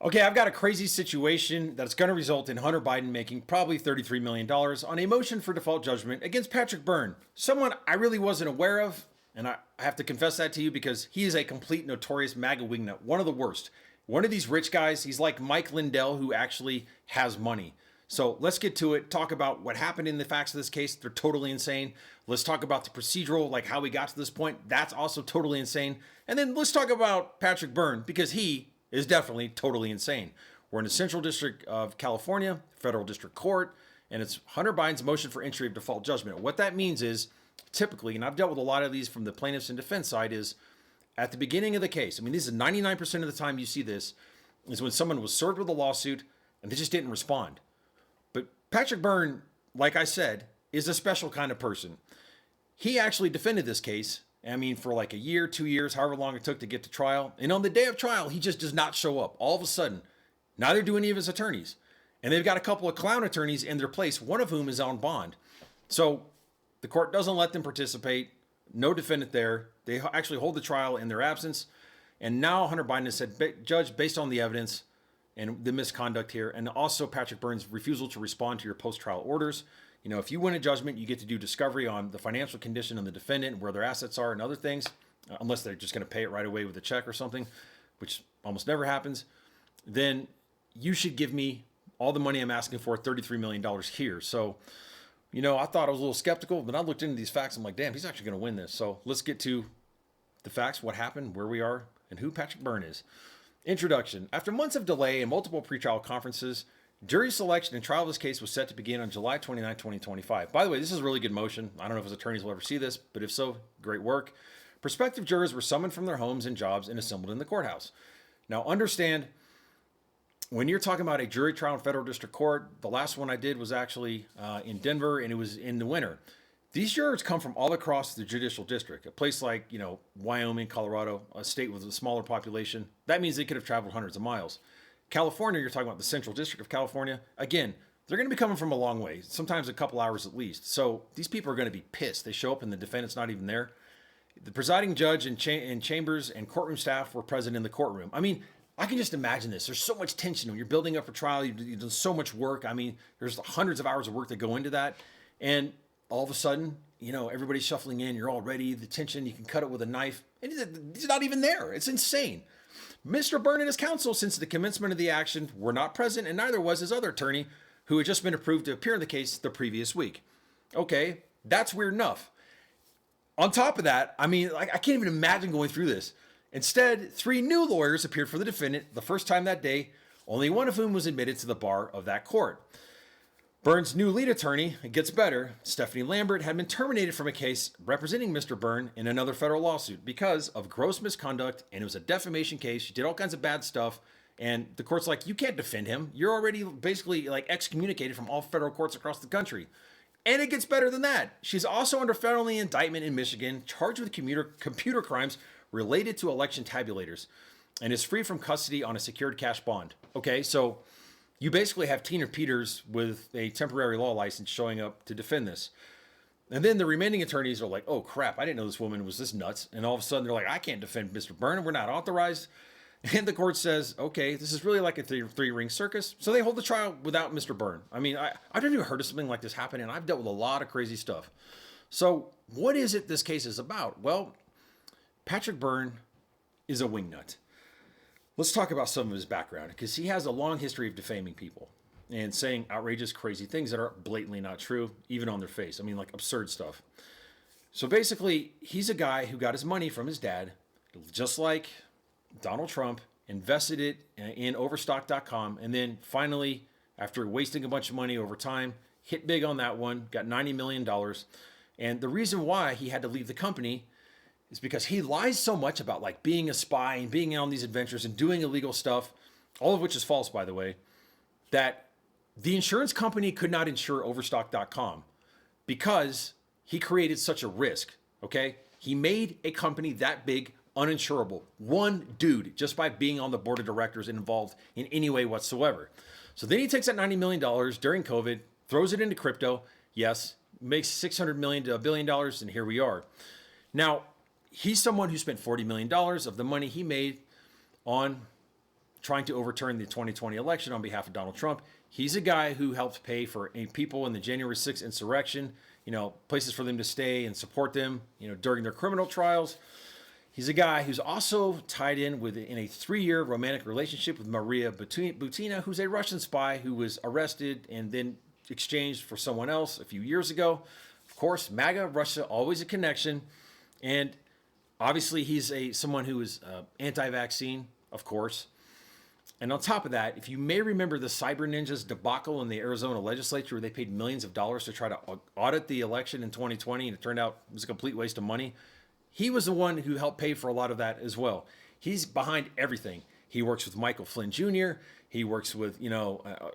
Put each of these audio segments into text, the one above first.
Okay, I've got a crazy situation that's going to result in Hunter Biden making probably $33 million on a motion for default judgment against Patrick Byrne, someone I really wasn't aware of. And I have to confess that to you because he is a complete notorious MAGA wingnut, one of the worst. One of these rich guys, he's like Mike Lindell, who actually has money. So let's get to it. Talk about what happened in the facts of this case. They're totally insane. Let's talk about the procedural, like how we got to this point. That's also totally insane. And then let's talk about Patrick Byrne because he is definitely totally insane. We're in the Central District of California, Federal District Court, and it's Hunter Biden's motion for entry of default judgment. What that means is typically, and I've dealt with a lot of these from the plaintiffs and defense side, is at the beginning of the case. I mean, this is 99% of the time you see this, is when someone was served with a lawsuit and they just didn't respond. But Patrick Byrne, like I said, is a special kind of person. He actually defended this case, I mean, for like a year, 2 years, however long it took to get to trial. And on the day of trial, he just does not show up. All of a sudden, neither do any of his attorneys. And they've got a couple of clown attorneys in their place, one of whom is on bond. So the court doesn't let them participate. No defendant there. They actually hold the trial in their absence. And now Hunter Biden has said, Judge, based on the evidence and the misconduct here, and also Patrick Byrne's refusal to respond to your post-trial orders, you know, if you win a judgment, you get to do discovery on the financial condition of the defendant, where their assets are and other things, unless they're just going to pay it right away with a check or something, which almost never happens. Then you should give me all the money I'm asking for, $33 million here. So, you know, I thought I was a little skeptical, but I looked into these facts. I'm like, damn, he's actually going to win this. So let's get to the facts, what happened, where we are, and who Patrick Byrne is. Introduction. After months of delay and multiple pretrial conferences, jury selection and trial of this case was set to begin on July 29, 2025. By the way, this is a really good motion. I don't know if his attorneys will ever see this, but if so, great work. Prospective jurors were summoned from their homes and jobs and assembled in the courthouse. Now, understand, when you're talking about a jury trial in federal district court, the last one I did was actually in Denver, and it was in the winter. These jurors come from all across the judicial district, a place like, you know, Wyoming, Colorado, a state with a smaller population. That means they could have traveled hundreds of miles. California, you're talking about the Central District of California. Again, they're going to be coming from a long way, sometimes a couple hours at least. So these people are going to be pissed. They show up and the defendant's not even there. The presiding judge and chambers and courtroom staff were present in the courtroom. I mean, I can just imagine this. There's so much tension when you're building up a trial. You've done so much work. I mean, there's hundreds of hours of work that go into that. And all of a sudden, you know, everybody's shuffling in. You're all ready. The tension, you can cut it with a knife. And he's not even there. It's insane. Mr. Byrne and his counsel, since the commencement of the action, were not present, and neither was his other attorney, who had just been approved to appear in the case the previous week. Okay, that's weird enough. On top of that, I mean, like, I can't even imagine going through this. Instead, 3 new lawyers appeared for the defendant the first time that day, only one of whom was admitted to the bar of that court. Byrne's new lead attorney, it gets better, Stephanie Lambert, had been terminated from a case representing Mr. Byrne in another federal lawsuit because of gross misconduct, and it was a defamation case. She did all kinds of bad stuff, and the court's like, you can't defend him. You're already basically like excommunicated from all federal courts across the country. And it gets better than that. She's also under felony indictment in Michigan, charged with computer crimes related to election tabulators, and is free from custody on a secured cash bond. Okay, so you basically have Tina Peters with a temporary law license showing up to defend this. And then the remaining attorneys are like, oh crap, I didn't know this woman was this nuts. And all of a sudden they're like, I can't defend Mr. Byrne. We're not authorized. And the court says, okay, this is really like a three-ring circus. So they hold the trial without Mr. Byrne. I mean, I've never heard of something like this happen, and I've dealt with a lot of crazy stuff. So what is it this case is about? Well, Patrick Byrne is a wingnut. Let's talk about some of his background, because he has a long history of defaming people and saying outrageous, crazy things that are blatantly not true, even on their face. I mean, like absurd stuff. So basically, he's a guy who got his money from his dad, just like Donald Trump, invested it in overstock.com, and then finally, after wasting a bunch of money over time, hit big on that one, got $90 million. And the reason why he had to leave the company is because he lies so much about like being a spy and being on these adventures and doing illegal stuff, all of which is false, by the way, that the insurance company could not insure overstock.com because he created such a risk. Okay. He made a company that big uninsurable. One dude, just by being on the board of directors and involved in any way whatsoever. So then he takes that $90 million during COVID, throws it into crypto. Yes. Makes $600 million to $1 billion. And here we are. Now, he's someone who spent $40 million of the money he made on trying to overturn the 2020 election on behalf of Donald Trump. He's a guy who helped pay for people in the January 6th insurrection, places for them to stay and support them, during their criminal trials. He's a guy who's also tied in a 3-year romantic relationship with Maria Butina, who's a Russian spy who was arrested and then exchanged for someone else a few years ago. Of course, MAGA, Russia, always a connection. And obviously, he's someone who is anti-vaccine, of course. And on top of that, if you may remember the cyber ninjas debacle in the Arizona legislature where they paid millions of dollars to try to audit the election in 2020, and it turned out it was a complete waste of money. He was the one who helped pay for a lot of that as well. He's behind everything. He works with Michael Flynn Jr. He works with,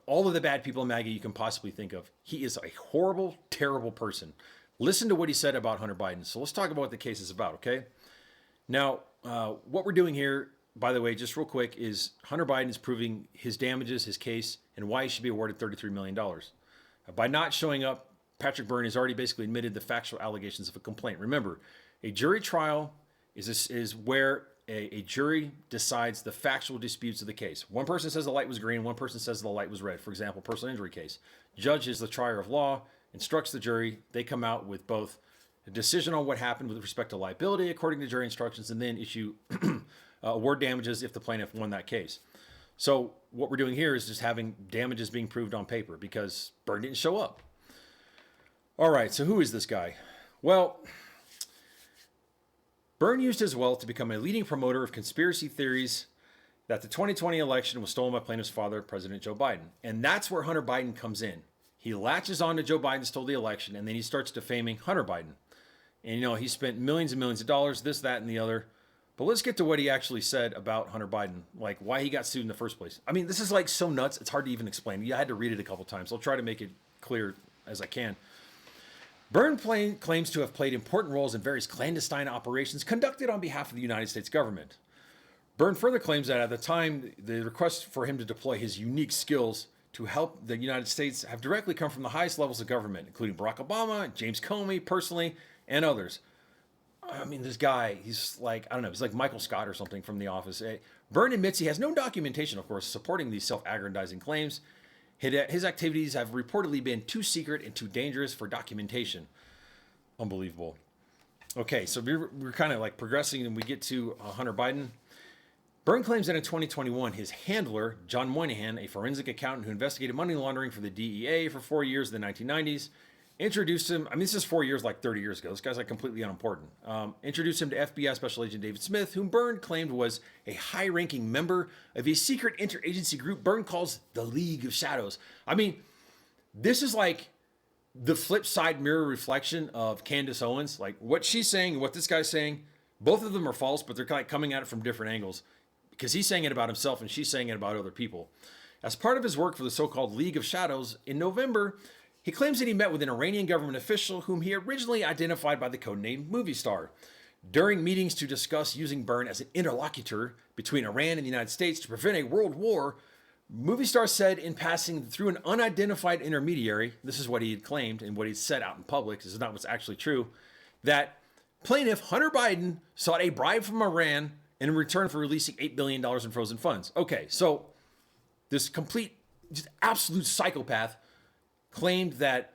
all of the bad people in MAGA you can possibly think of. He is a horrible, terrible person. Listen to what he said about Hunter Biden. So let's talk about what the case is about, okay? Now, what we're doing here, by the way, just real quick, is Hunter Biden is proving his damages, his case, and why he should be awarded $33 million. By not showing up, Patrick Byrne has already basically admitted the factual allegations of a complaint. Remember, a jury trial is where a jury decides the factual disputes of the case. One person says the light was green, one person says the light was red. For example, personal injury case. Judge is the trier of law, instructs the jury. They come out with both a decision on what happened with respect to liability according to jury instructions, and then issue award damages if the plaintiff won that case. So what we're doing here is just having damages being proved on paper because Byrne didn't show up. All right, so who is this guy? Well, Byrne used his wealth to become a leading promoter of conspiracy theories that the 2020 election was stolen by plaintiff's father, President Joe Biden. And that's where Hunter Biden comes in. He latches on to Joe Biden stole the election, and then he starts defaming Hunter Biden. And, he spent millions and millions of dollars, this, that, and the other. But let's get to what he actually said about Hunter Biden, like why he got sued in the first place. I mean, this is like so nuts, it's hard to even explain. I had to read it a couple times. I'll try to make it clear as I can. Byrne claims to have played important roles in various clandestine operations conducted on behalf of the United States government. Byrne further claims that at the time, the request for him to deploy his unique skills to help the United States have directly come from the highest levels of government, including Barack Obama, James Comey personally, and others. I mean, this guy, he's like, I don't know, he's like Michael Scott or something from The Office. Byrne admits he has no documentation, of course, supporting these self-aggrandizing claims. His activities have reportedly been too secret and too dangerous for documentation. Unbelievable. Okay, so we're kind of like progressing and we get to Hunter Biden. Byrne claims that in 2021, his handler, John Moynihan, a forensic accountant who investigated money laundering for the DEA for 4 years in the 1990s, introduced him, I mean, this is 4 years, like 30 years ago. This guy's like completely unimportant. Introduced him to FBI Special Agent David Smith, whom Byrne claimed was a high-ranking member of a secret interagency group Byrne calls the League of Shadows. I mean, this is like the flip side mirror reflection of Candace Owens. Like what she's saying and what this guy's saying, both of them are false, but they're kind of coming at it from different angles because he's saying it about himself and she's saying it about other people. As part of his work for the so-called League of Shadows, in November, he claims that he met with an Iranian government official whom he originally identified by the codename Movie Star. During meetings to discuss using Byrne as an interlocutor between Iran and the United States to prevent a world war, Movie Star said in passing through an unidentified intermediary, this is what he had claimed and what he said out in public, this is not what's actually true, that plaintiff Hunter Biden sought a bribe from Iran in return for releasing $8 billion in frozen funds. Okay, so this complete, just absolute psychopath claimed that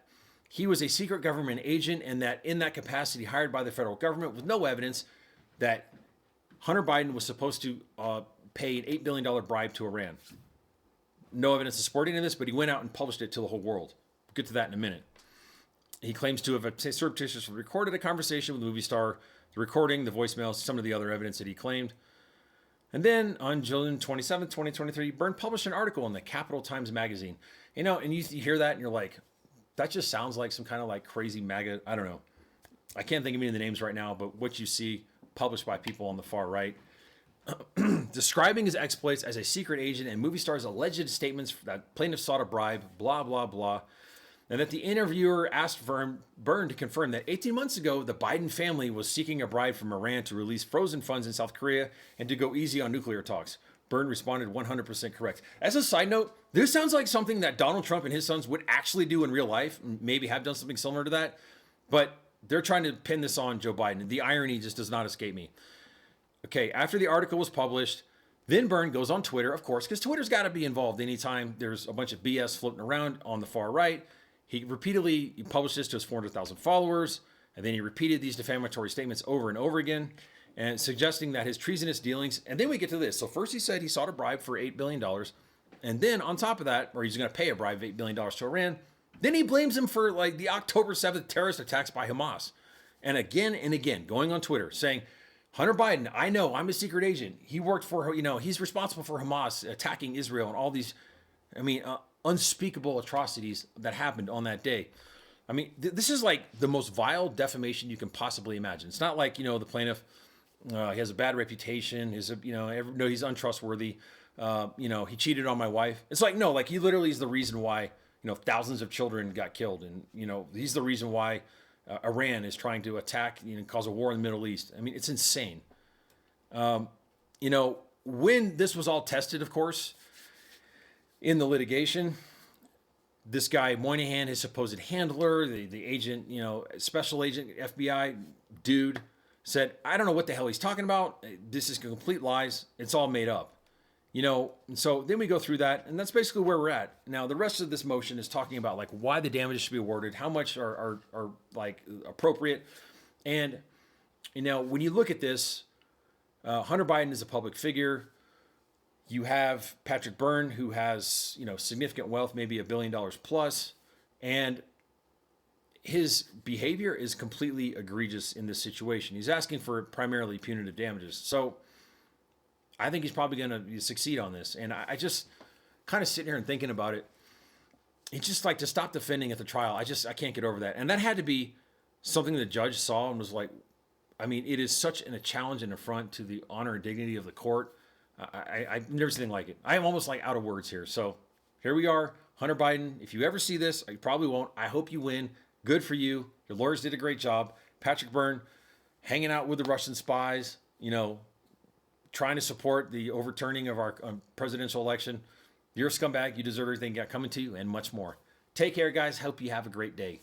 he was a secret government agent and that in that capacity hired by the federal government with no evidence that Hunter Biden was supposed to pay an $8 billion bribe to Iran. No evidence of supporting this, but he went out and published it to the whole world. We'll get to that in a minute. He claims to have surreptitiously recorded a conversation with the movie star, the recording, the voicemails, some of the other evidence that he claimed. And then on June 27, 2023, Byrne published an article in the Capital Times magazine. And you hear that and you're like, that just sounds like some kind of like crazy MAGA, I don't know. I can't think of any of the names right now, but what you see published by people on the far right, describing his exploits as a secret agent and movie star's alleged statements that plaintiff sought a bribe, blah, blah, blah. And that the interviewer asked Byrne to confirm that 18 months ago, the Biden family was seeking a bribe from Iran to release frozen funds in South Korea and to go easy on nuclear talks. Byrne responded 100% correct. As a side note, this sounds like something that Donald Trump and his sons would actually do in real life, maybe have done something similar to that, but they're trying to pin this on Joe Biden. The irony just does not escape me. Okay, after the article was published, Then Byrne goes on Twitter, of course, because Twitter's got to be involved anytime there's a bunch of BS floating around on the far right. He published this to his 400,000 followers, and then he repeated these defamatory statements over and over again, and suggesting that his treasonous dealings. And then we get to this. So first he said he sought a bribe for $8 billion. And then on top of that, or he's going to pay a bribe of $8 billion to Iran. Then he blames him for like the October 7th terrorist attacks by Hamas. And again, going on Twitter saying, Hunter Biden, I know, I'm a secret agent. He worked for, he's responsible for Hamas attacking Israel and all these, unspeakable atrocities that happened on that day. This is like the most vile defamation you can possibly imagine. It's not like, the plaintiff, he has a bad reputation. He's untrustworthy. He cheated on my wife. It's like, no, like he literally is the reason why, thousands of children got killed. And, he's the reason why Iran is trying to attack, cause a war in the Middle East. It's insane. When this was all tested, of course, in the litigation, this guy Moynihan, his supposed handler, the agent, special agent, FBI dude, said, I don't know what the hell he's talking about. This is complete lies. It's all made up. And so then we go through that, and that's basically where we're at. Now, the rest of this motion is talking about like why the damages should be awarded, how much are like appropriate. And, when you look at this, Hunter Biden is a public figure. You have Patrick Byrne, who has, significant wealth, maybe $1 billion plus, and his behavior is completely egregious in this situation. He's asking for primarily punitive damages. So I think he's probably going to succeed on this. And I just kind of sitting here and thinking about it. It's just like to stop defending at the trial. I can't get over that. And that had to be something the judge saw and was like, it is such a challenge and affront to the honor and dignity of the court. I've never seen anything like it. I am almost like out of words here. So here we are, Hunter Biden. If you ever see this, you probably won't. I hope you win. Good for you. Your lawyers did a great job. Patrick Byrne, hanging out with the Russian spies, trying to support the overturning of our presidential election. You're a scumbag. You deserve everything got coming to you and much more. Take care, guys. Hope you have a great day.